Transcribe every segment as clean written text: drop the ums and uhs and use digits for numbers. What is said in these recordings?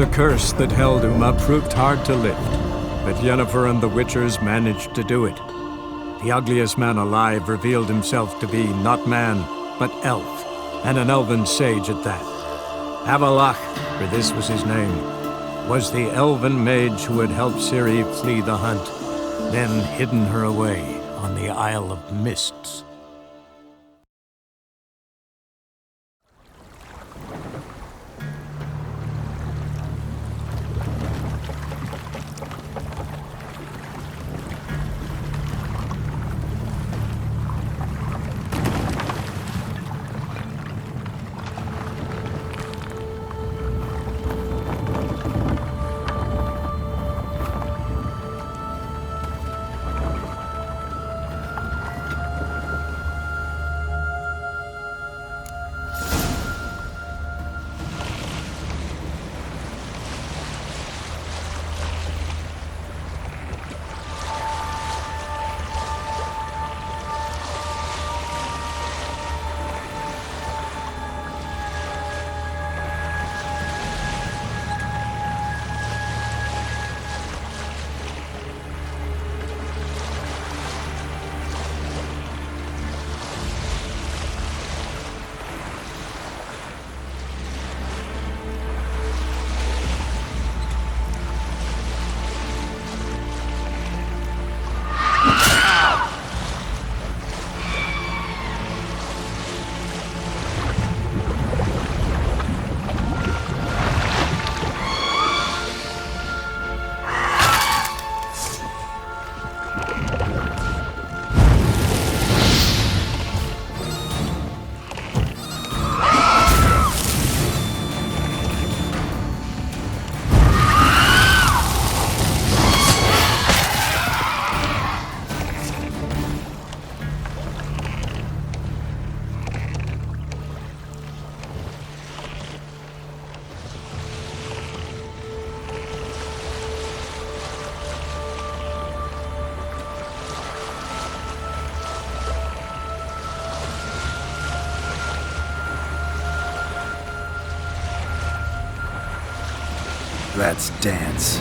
The curse that held Uma proved hard to lift, but Yennefer and the Witchers managed to do it. The ugliest man alive revealed himself to be not man, but elf, and an elven sage at that. Avallac'h, for this was his name, was the elven mage who had helped Ciri flee the hunt, then hidden her away on the Isle of Mists. Let's dance.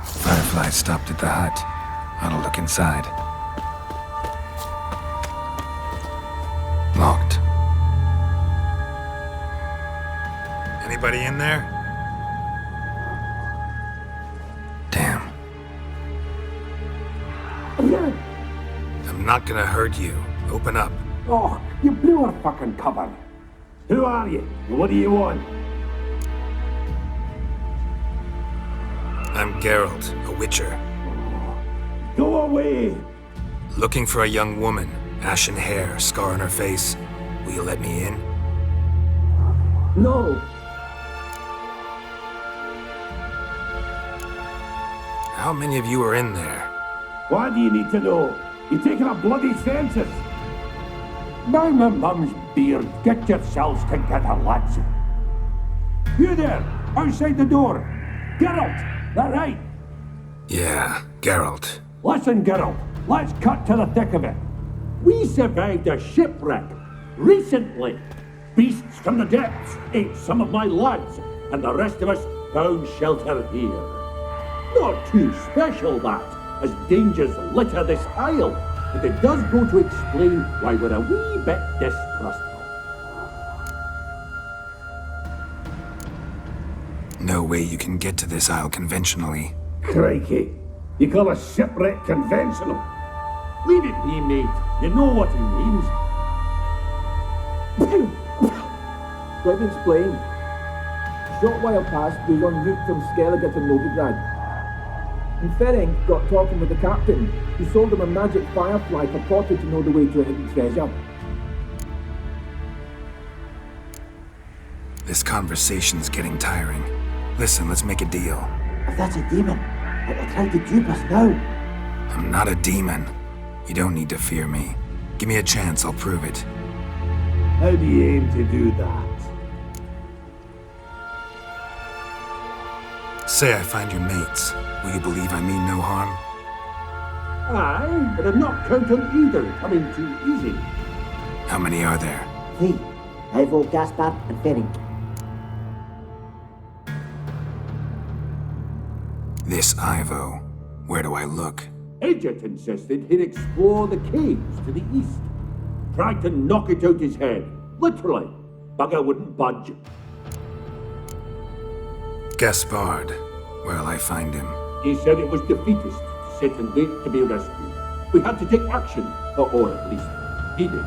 Firefly stopped at the hut. I'll look inside. Locked. Anybody in there? Damn. I'm not gonna hurt you. Open up. Oh, you blew our fucking cover. Who are you? And what do you want? I'm Geralt, a witcher. Go away! Looking for a young woman, Ashen hair, scar on her face. Will you let me in? No. How many of you are in there? Why do you need to know? You're taking a bloody census. By my mum's beard, get yourselves together, lads. You there, outside the door. Geralt, that right? Yeah, Geralt. Listen, Geralt, let's cut to the thick of it. We survived a shipwreck recently. Beasts from the depths ate some of my lads, and the rest of us found shelter here. Not too special, that, as dangers litter this isle, but it does go to explain why we're a wee bit distrustful. No way you can get to this isle conventionally. Crikey, you call a shipwreck conventional? Leave it be, mate. You know what he means. Let me explain. A short while past, we was en route from Skellige to Novigrad. And Ferenc got talking with the captain, who sold him a magic firefly purported to know the way to a hidden treasure. This conversation's getting tiring. Listen, let's make a deal. If that's a demon, it'll try to dupe us now. I'm not a demon. You don't need to fear me. Give me a chance, I'll prove it. How do you aim to do that? Say I find your mates. Will you believe I mean no harm? Aye, but I'm not counting either coming too easy. How many are there? 3. Ivo, Gaspar, and Ferenc. This Ivo. Where do I look? Edget insisted he'd explore the caves to the east. Tried to knock it out his head. Literally. Bugger wouldn't budge. Gaspard. Where'll I find him? He said it was defeatist to sit and wait to be rescued. We had to take action, or at least he did.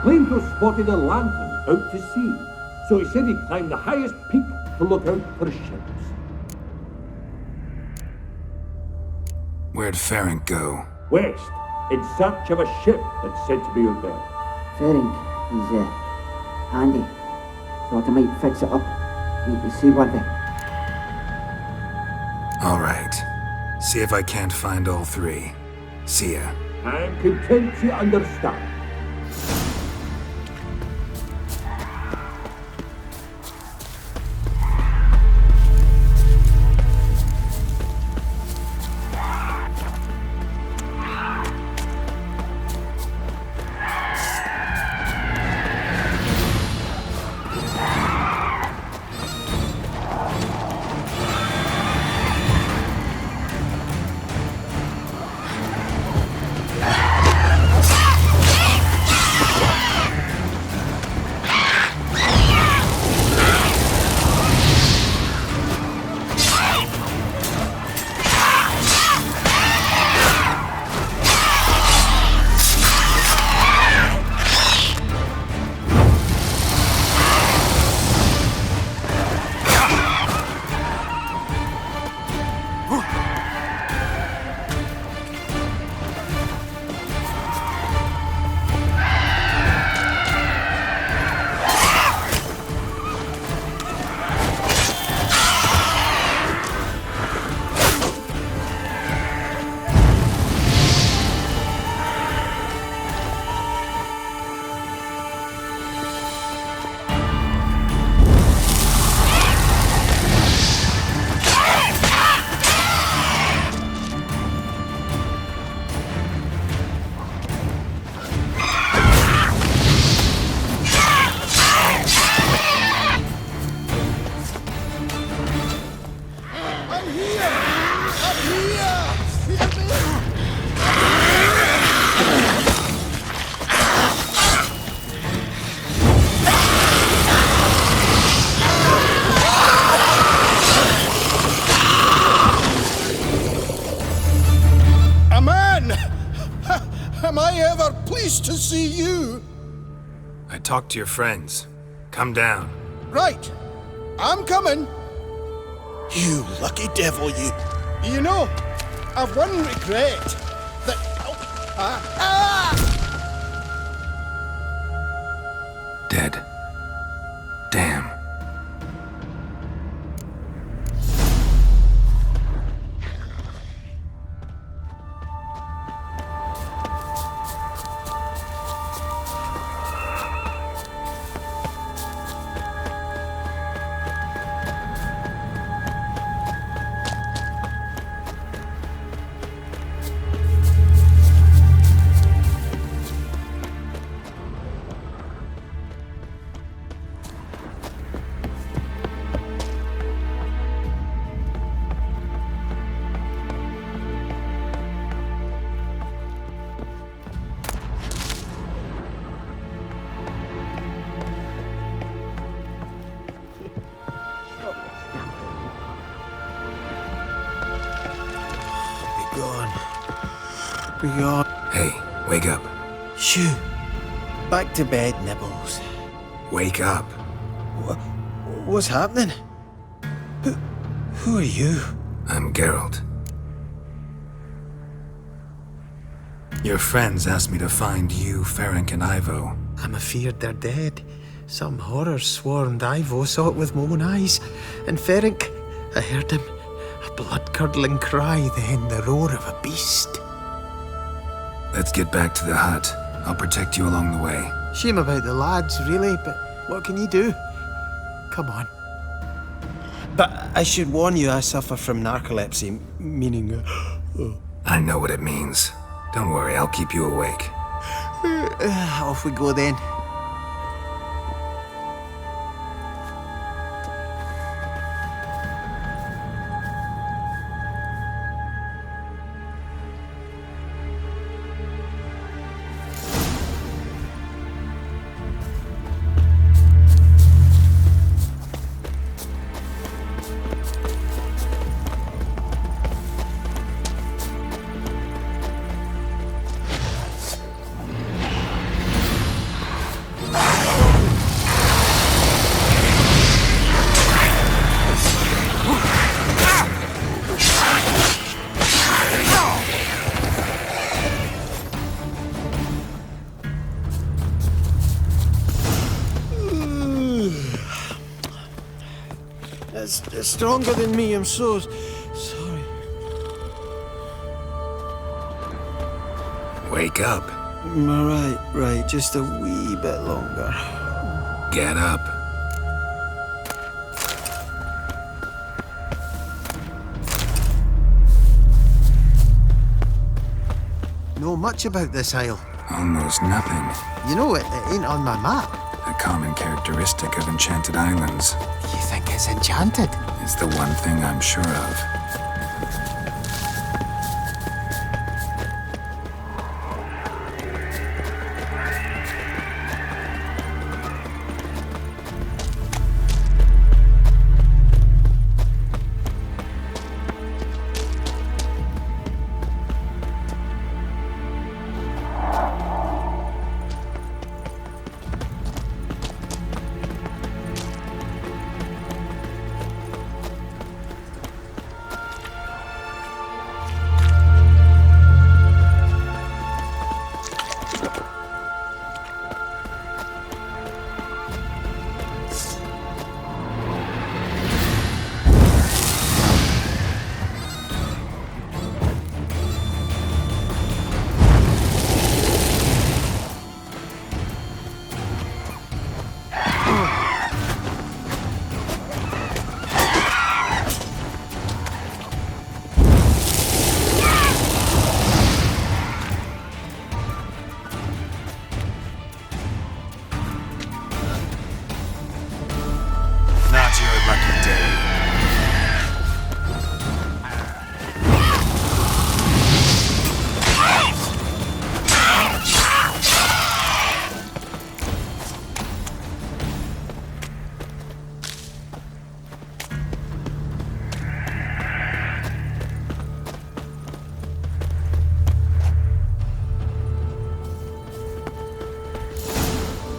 Claimed to have spotted a lantern out to sea, so he said he'd climb the highest peak to look out for ships. Where'd Ferenc go? West, in search of a ship that's said to be out there. Ferenc, he's handy. Thought I might fix it up. Make me seaworthy. All right. See if I can't find all 3. See ya. I'm content to understand. To see you. I talked to your friends. Come down. Right. I'm coming. You lucky devil, you. You know, I've one regret. That... Dead. Damn. Be gone. Hey, wake up. Shoo. Back to bed, Nibbles. Wake up. What's happening? Who are you? I'm Geralt. Your friends asked me to find you, Ferenc, and Ivo. I'm afeard they're dead. Some horror swarmed Ivo, saw it with my own eyes. And Ferenc, I heard him. A blood-curdling cry, then the roar of a beast. Let's get back to the hut. I'll protect you along the way. Shame about the lads, really, but what can you do? Come on. But I should warn you, I suffer from narcolepsy, meaning... I know what it means. Don't worry, I'll keep you awake. Off we go then. It's stronger than me, I'm so sorry. Wake up. Right, just a wee bit longer. Get up. Know much about this isle. Almost nothing. You know, it ain't on my map. A common characteristic of enchanted islands. You think it's enchanted? It's the one thing I'm sure of.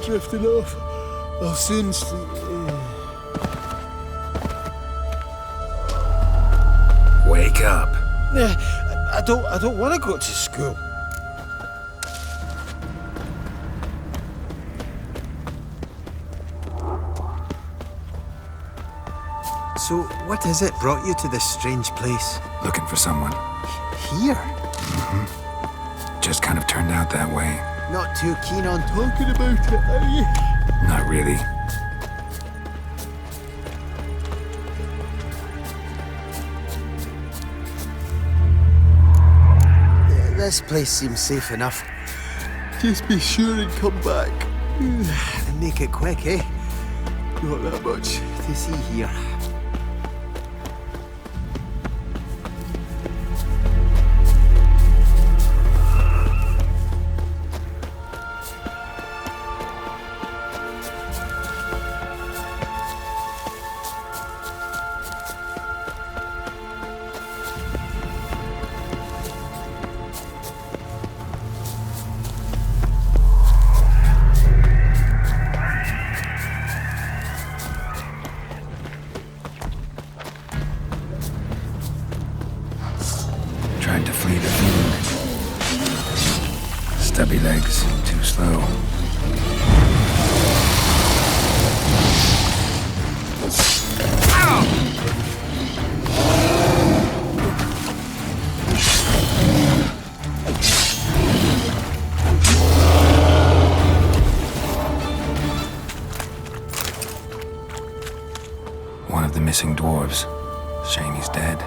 Drifting off. I'll soon Wake up. I don't want to go to school. So, what is it brought you to this strange place? Looking for someone. Here? Just kind of turned out that way. Not too keen on talking about it, are you? Not really. This place seems safe enough. Just be sure and come back. And make it quick, eh? Not that much to see here. Tried to flee the fiend. Stubby legs, too slow. One of the missing dwarves. Shame he's dead.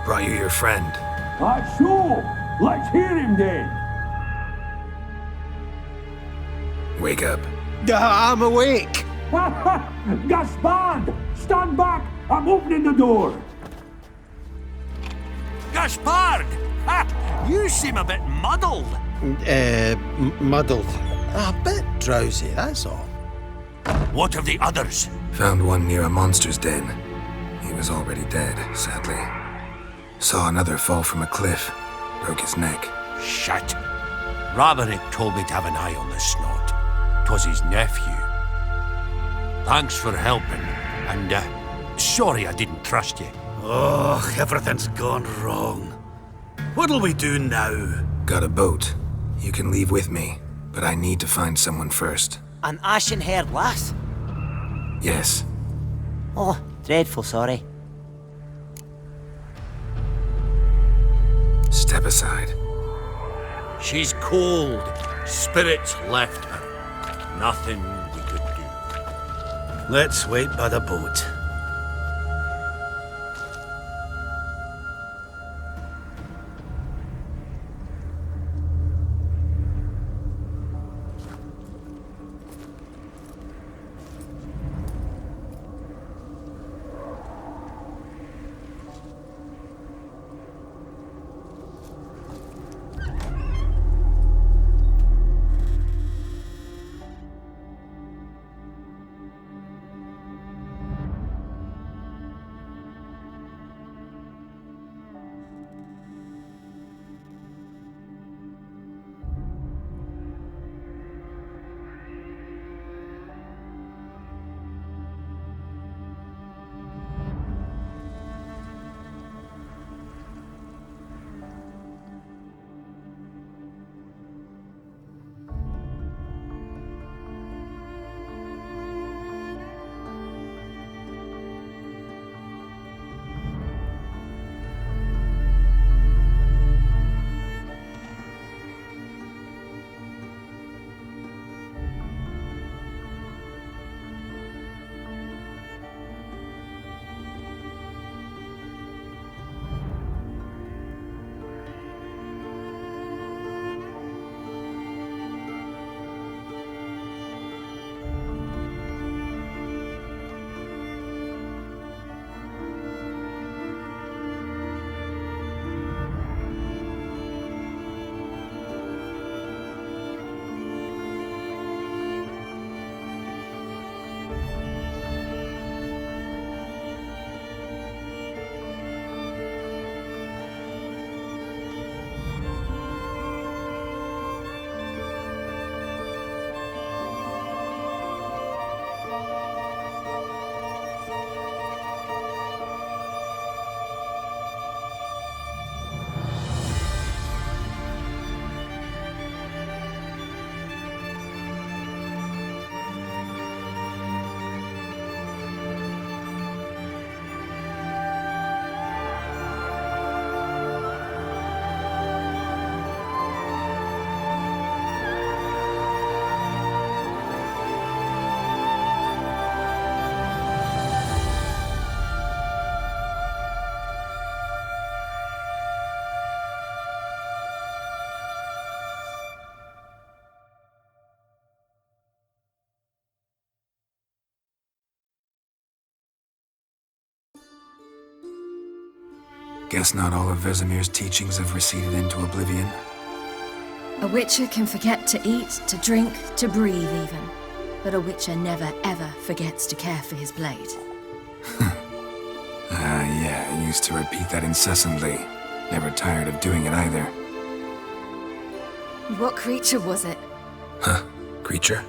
Brought you your friend. That's so. Let's hear him then. Wake up. I'm awake. Gaspard! Stand back! I'm opening the door. Gaspard! Ha! You seem a bit muddled. Muddled. A bit drowsy, that's all. What of the others? Found one near a monster's den. He was already dead, sadly. Saw another fall from a cliff. Broke his neck. Shit. Roderick told me to have an eye on the snot. 'Twas his nephew. Thanks for helping, and sorry I didn't trust you. Oh, everything's gone wrong. What'll we do now? Got a boat. You can leave with me, but I need to find someone first. An ashen-haired lass? Yes. Oh, dreadful sorry. Step aside. She's cold. Spirits left her. Nothing we could do. Let's wait by the boat. Guess not all of Vesemir's teachings have receded into oblivion. A Witcher can forget to eat, to drink, to breathe even. But a Witcher never ever forgets to care for his blade. Yeah, I used to repeat that incessantly. Never tired of doing it either. What creature was it? Huh? Creature?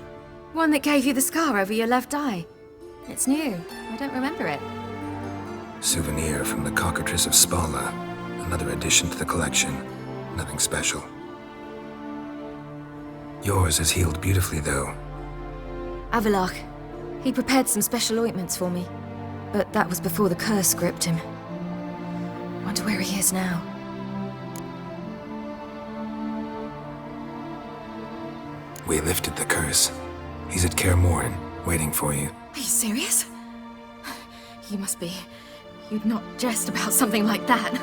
One that gave you the scar over your left eye. It's new. I don't remember it. Souvenir from the Cockatrice of Spala. Another addition to the collection. Nothing special. Yours has healed beautifully, though. Avallac'h. He prepared some special ointments for me. But that was before the curse gripped him. Wonder where he is now. We lifted the curse. He's at Kaer Morhen, waiting for you. Are you serious? You must be. You'd not jest about something like that.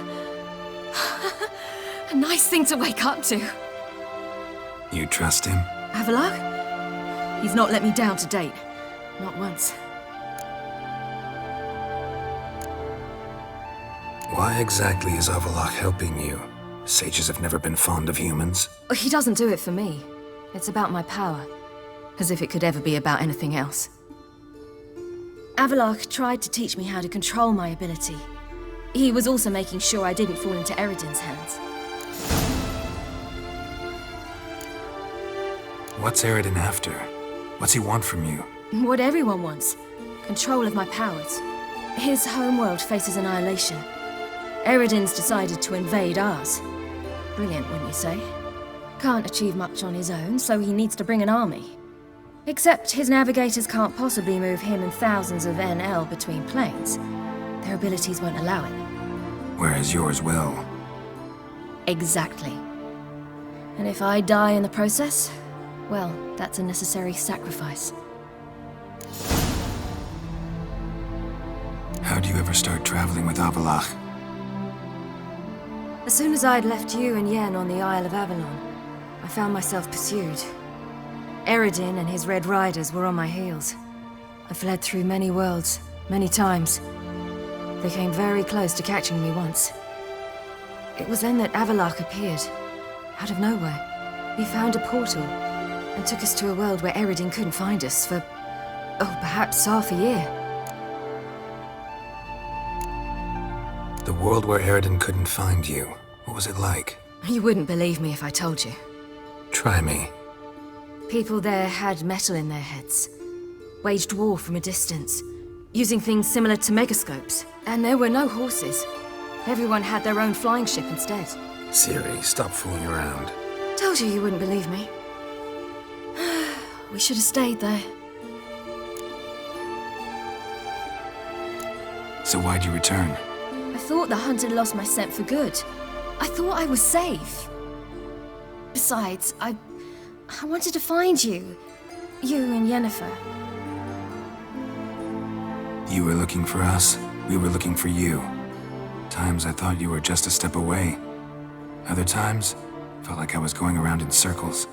A nice thing to wake up to. You trust him? Avallac'h? He's not let me down to date. Not once. Why exactly is Avallac'h helping you? Sages have never been fond of humans. He doesn't do it for me. It's about my power. As if it could ever be about anything else. Avallac'h tried to teach me how to control my ability. He was also making sure I didn't fall into Eredin's hands. What's Eredin after? What's he want from you? What everyone wants. Control of my powers. His homeworld faces annihilation. Eredin's decided to invade ours. Brilliant, wouldn't you say? Can't achieve much on his own, so he needs to bring an army. Except his navigators can't possibly move him and thousands of NL between planes. Their abilities won't allow it. Whereas yours will. Exactly. And if I die in the process, well, that's a necessary sacrifice. How'd you ever start traveling with Avallac'h? As soon as I'd left you and Yen on the Isle of Avalon, I found myself pursued. Eredin and his Red Riders were on my heels. I fled through many worlds, many times. They came very close to catching me once. It was then that Avallac'h appeared, out of nowhere. He found a portal, and took us to a world where Eredin couldn't find us for, perhaps half a year. The world where Eredin couldn't find you. What was it like? You wouldn't believe me if I told you. Try me. People there had metal in their heads. Waged war from a distance, using things similar to megascopes. And there were no horses. Everyone had their own flying ship instead. Ciri, stop fooling around. Told you you wouldn't believe me. We should have stayed there. So why'd you return? I thought the hunt had lost my scent for good. I thought I was safe. Besides, I wanted to find you. You and Yennefer. You were looking for us. We were looking for you. Times I thought you were just a step away. Other times, felt like I was going around in circles.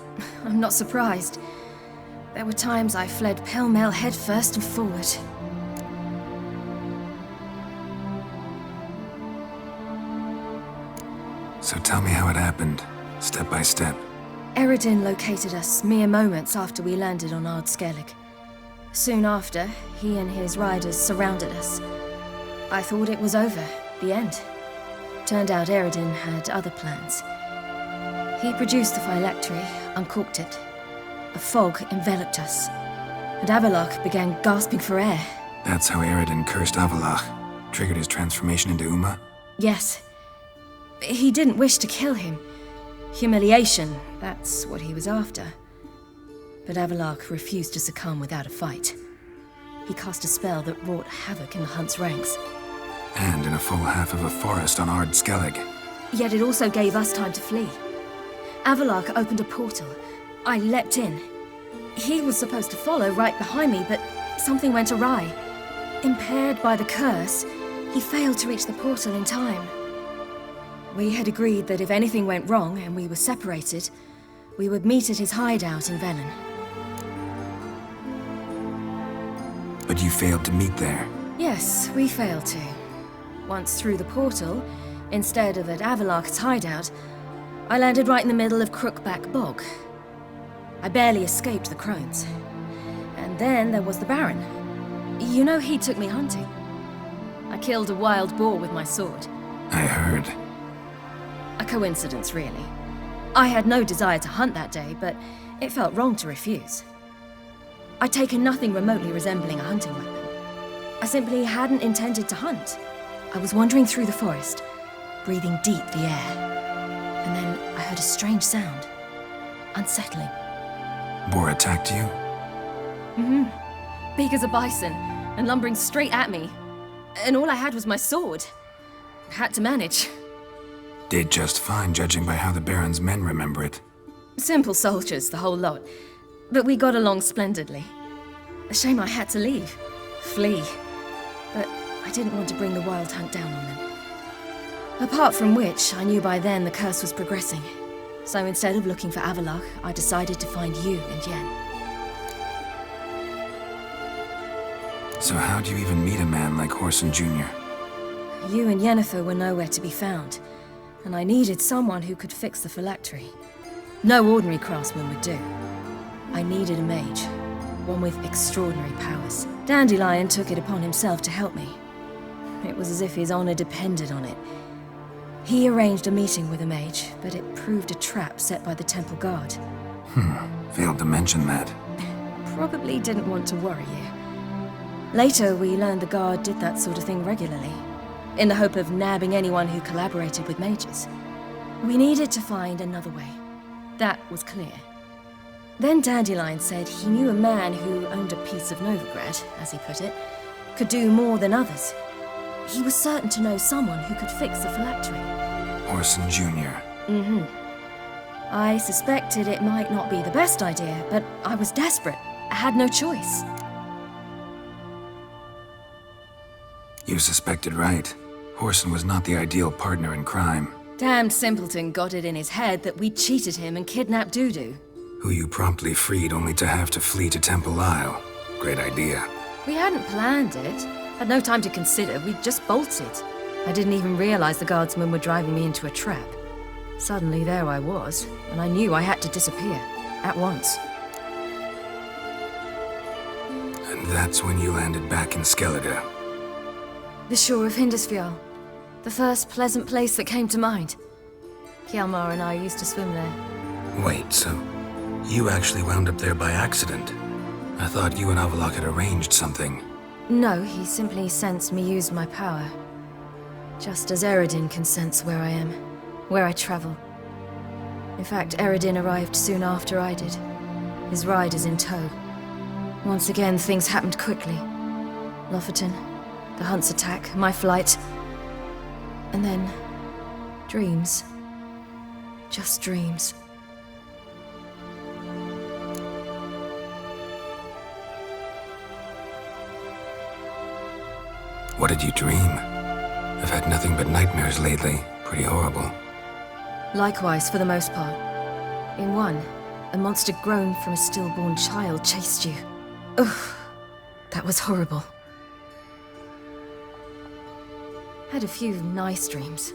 I'm not surprised. There were times I fled pell-mell headfirst and forward. So tell me how it happened, step by step. Eredin located us mere moments after we landed on Ard Skellig. Soon after, he and his riders surrounded us. I thought it was over, the end. Turned out Eredin had other plans. He produced the phylactery, uncorked it. A fog enveloped us, and Avallac'h began gasping for air. That's how Eredin cursed Avallac'h, triggered his transformation into Uma? Yes. He didn't wish to kill him. Humiliation, that's what he was after. But Avallac'h refused to succumb without a fight. He cast a spell that wrought havoc in the Hunt's ranks. And in a full half of a forest on Ard Skellig. Yet it also gave us time to flee. Avallac'h opened a portal. I leapt in. He was supposed to follow right behind me, but something went awry. Impaired by the curse, he failed to reach the portal in time. We had agreed that if anything went wrong and we were separated, we would meet at his hideout in Velen. But you failed to meet there. Yes, we failed to. Once through the portal, Instead of at Avalok's hideout, I landed right in the middle of Crookback Bog. I barely escaped the crones. And then there was the Baron. You know, he took me hunting. I killed a wild boar with my sword. I heard. A coincidence, really. I had no desire to hunt that day, but it felt wrong to refuse. I'd taken nothing remotely resembling a hunting weapon. I simply hadn't intended to hunt. I was wandering through the forest, breathing deep the air. And then I heard a strange sound. Unsettling. Boar attacked you? Big as a bison, and lumbering straight at me. And all I had was my sword. Had to manage. Did just fine, judging by how the Baron's men remember it. Simple soldiers, the whole lot. But we got along splendidly. A shame I had to leave. Flee. But I didn't want to bring the wild hunt down on them. Apart from which, I knew by then the curse was progressing. So instead of looking for Avalok, I decided to find you and Yen. So how'd you even meet a man like Whoreson Jr.? You and Yennefer were nowhere to be found, and I needed someone who could fix the phylactery. No ordinary craftsman would do. I needed a mage, one with extraordinary powers. Dandelion took it upon himself to help me. It was as if his honor depended on it. He arranged a meeting with a mage, but it proved a trap set by the temple guard. Failed to mention that. Probably didn't want to worry you. Later, we learned the guard did that sort of thing regularly, in the hope of nabbing anyone who collaborated with mages. We needed to find another way. That was clear. Then Dandelion said he knew a man who owned a piece of Novigrad, as he put it, could do more than others. He was certain to know someone who could fix the phylactery. Whoreson Jr. I suspected it might not be the best idea, but I was desperate. I had no choice. You suspected right. Whoreson was not the ideal partner in crime. Damned simpleton got it in his head that we cheated him and kidnapped Dudu. Who you promptly freed only to have to flee to Temple Isle. Great idea. We hadn't planned it. Had no time to consider, we just bolted. I didn't even realize the guardsmen were driving me into a trap. Suddenly there I was, and I knew I had to disappear. At once. And that's when you landed back in Skellige. The shore of Hindisfjall. The first pleasant place that came to mind. Hjalmar and I used to swim there. Wait, so you actually wound up there by accident? I thought you and Avalok had arranged something. No, he simply sensed me use my power. Just as Eredin can sense where I am, where I travel. In fact, Eredin arrived soon after I did. His riders in tow. Once again, things happened quickly. Lofoten, the hunt's attack, my flight. And then, dreams. Just dreams. What did you dream? I've had nothing but nightmares lately. Pretty horrible. Likewise, for the most part. In one, a monster grown from a stillborn child chased you. Ugh, that was horrible. Had a few nice dreams.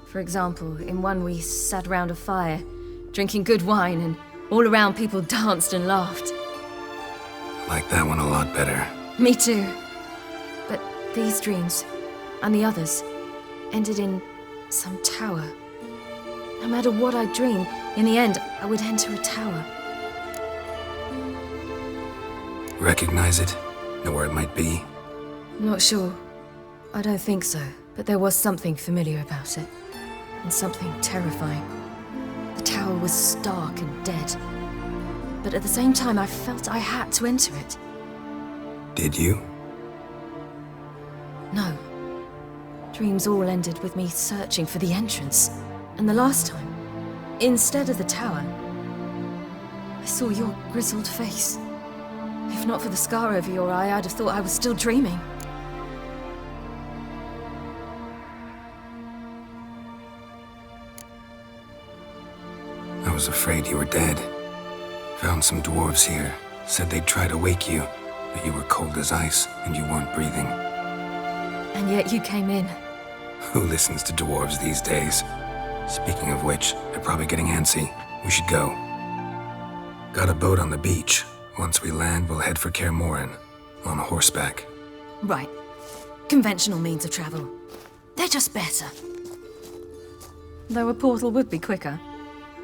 For example, in one we sat around a fire, drinking good wine, and all around people danced and laughed. I like that one a lot better. Me too. But these dreams, and the others, ended in some tower. No matter what I dream, in the end, I would enter a tower. Recognize it? Know where it might be? Not sure. I don't think so, but there was something familiar about it. And something terrifying. The tower was stark and dead. But at the same time, I felt I had to enter it. Did you? No. Dreams all ended with me searching for the entrance. And the last time, instead of the tower, I saw your grizzled face. If not for the scar over your eye, I'd have thought I was still dreaming. I was afraid you were dead. Found some dwarves here. Said they'd try to wake you, but you were cold as ice and you weren't breathing. And yet you came in. Who listens to dwarves these days? Speaking of which, they're probably getting antsy. We should go. Got a boat on the beach. Once we land, we'll head for Kaer Morhen. On horseback. Right. Conventional means of travel. They're just better. Though a portal would be quicker.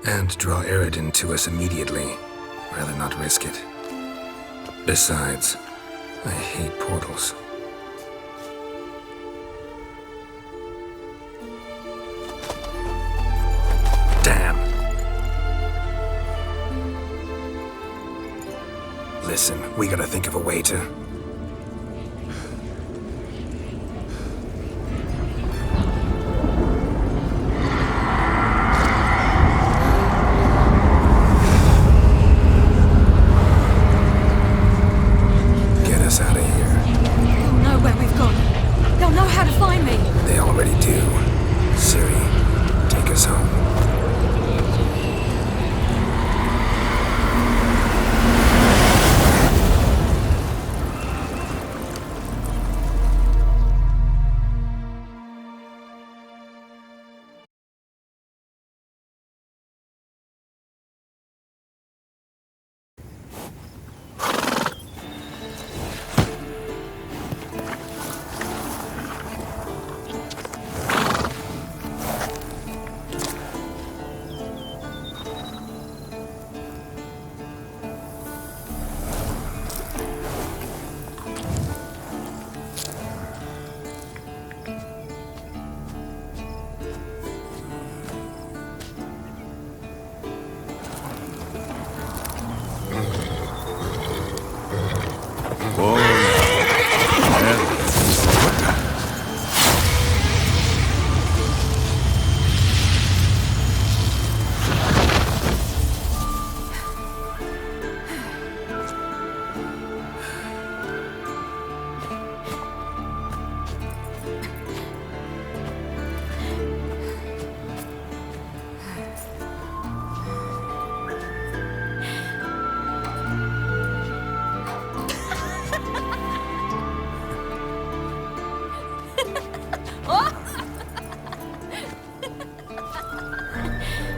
And draw Eredin to us immediately. Rather not risk it. Besides, I hate portals. Damn. Listen, we gotta think of a way to... get us out of here. They'll know where we've gone. They'll know how to find me. They already do. Ciri, take us home.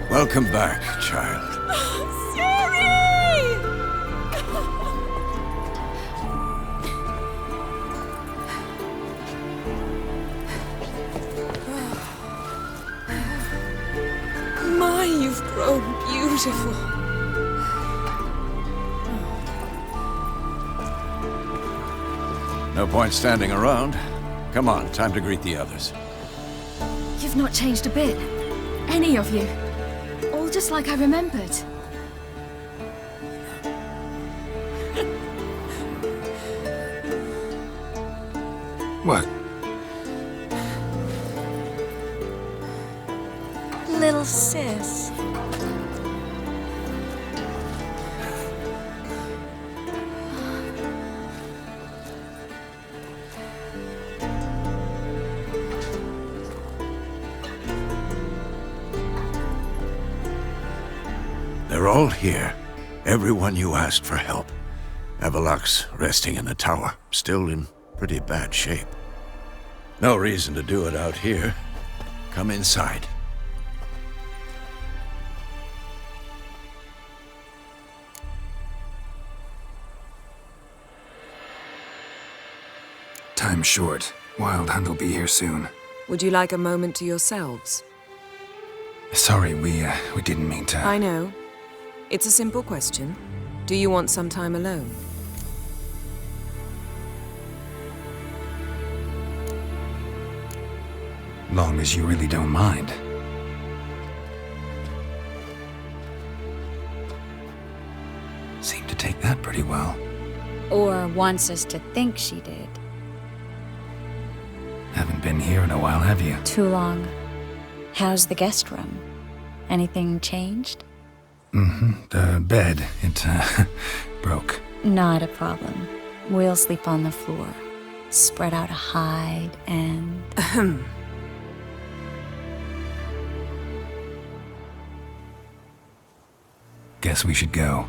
Welcome back, child. My, you've grown beautiful. No point standing around. Come on, time to greet the others. You've not changed a bit. Any of you. All just like I remembered. What? Little sis. They're all here. Everyone you asked for help. Avallac'h's resting in the tower, still in pretty bad shape. No reason to do it out here. Come inside. Time's short. Wild Hunt will be here soon. Would you like a moment to yourselves? Sorry, we didn't mean to... I know. It's a simple question. Do you want some time alone? Long as you really don't mind. Seemed to take that pretty well. Or wants us to think she did. Haven't been here in a while, have you? Too long. How's the guest room? Anything changed? The bed, it, broke. Not a problem. We'll sleep on the floor. Spread out a hide and... Guess we should go.